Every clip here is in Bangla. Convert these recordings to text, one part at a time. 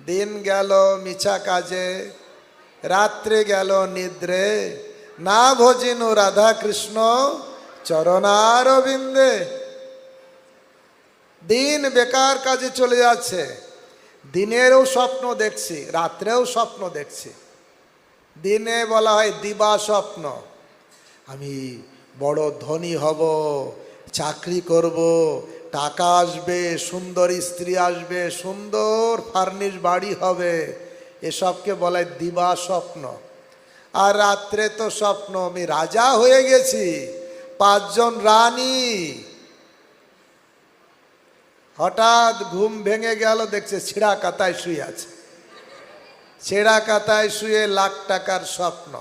দিন গেল মিছা কাজে, রাত্রে গেল নিদ্রে, না ভজিনু রাধা কৃষ্ণ চরণারবিন্দে। দিন বেকার কাজে চলে যাচ্ছে, দিনেরও স্বপ্ন দেখছি, রাত্রেও স্বপ্ন দেখছি। দিনে বলা হয় দিবা স্বপ্ন, আমি বড় ধনী হব, চাকরি করব, টাকা আসবে, সুন্দর স্ত্রী আসবে, সুন্দর ফার্নিশ বাড়ি হবে, এসবকে বলা হয় দিবা স্বপ্ন। আর রাত্রে তো স্বপ্ন আমি রাজা হয়ে গেছি, 5 জন রানী। হঠাৎ ঘুম ভেঙে গেল, দেখছে ছেঁড়া কাতায় শুয়ে আছে, ছেঁড়া কাতায় শুয়ে লাখ টাকার স্বপ্ন।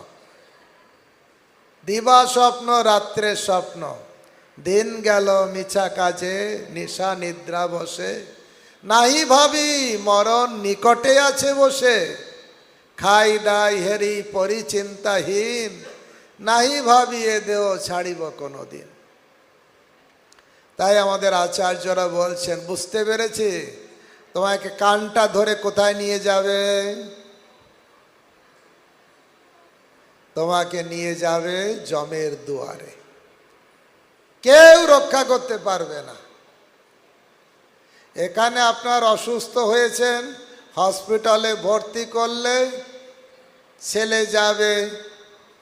দিবা স্বপ্ন, রাত্রে স্বপ্ন। দিন গেল মিছা কাজে, নিশা নিদ্রা বসে, নাহি ভাবি মরণ নিকটে আছে বসে। খাই দাই হেরি পরিচিন্তাহীন, নাহি ভাবি এ দেহ ছাড়িব কোনোদিন। তাই আমাদের আচার্যরা বলছেন, বুঝতে পেরেছি, তোমাকে কানটা ধরে কোথায় নিয়ে যাবে? তোমাকে নিয়ে যাবে যমের দুয়ারে, কেউ রক্ষা করতে পারবে না। এখানে আপনার অসুস্থ হয়েছেন, হসপিটালে ভর্তি করলে ছেলে যাবে,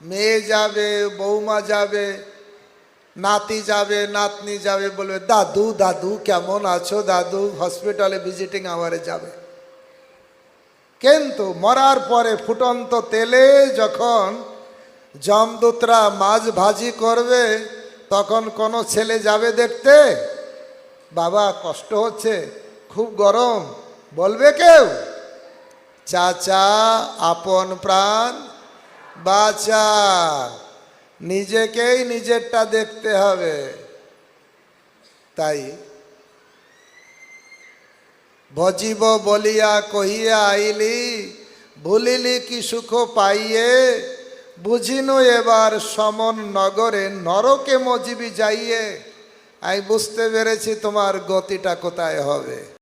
মেয়ে যাবে, বৌমা যাবে, নাতি যাবে, নাতনি যাবে, বলবে দাদু দাদু কেমন আছো দাদু, হসপিটালে ভিজিটিং আওয়ারে যাবে। কিন্তু মরার পরে ফুটন্ত তেলে যখন যমদূতরা মাছ ভাজি করবে, তখন কোনো ছেলে যাবে দেখতে? বাবা কষ্ট হচ্ছে, খুব গরম, বলবে কেউ? চাচা আপন প্রাণ বাঁচা, নিজেকেই নিজেরটা দেখতে হবে। তাই ভজিব বলিয়া কহিয়া আইলি, ভুলিলি কি সুখ পাইয়ে, বুঝিনু এবার সমন নগরে নরকে মজিবি যাইয়ে। আমি বুঝতে পেরেছি তোমার গতিটা কোথায় হবে।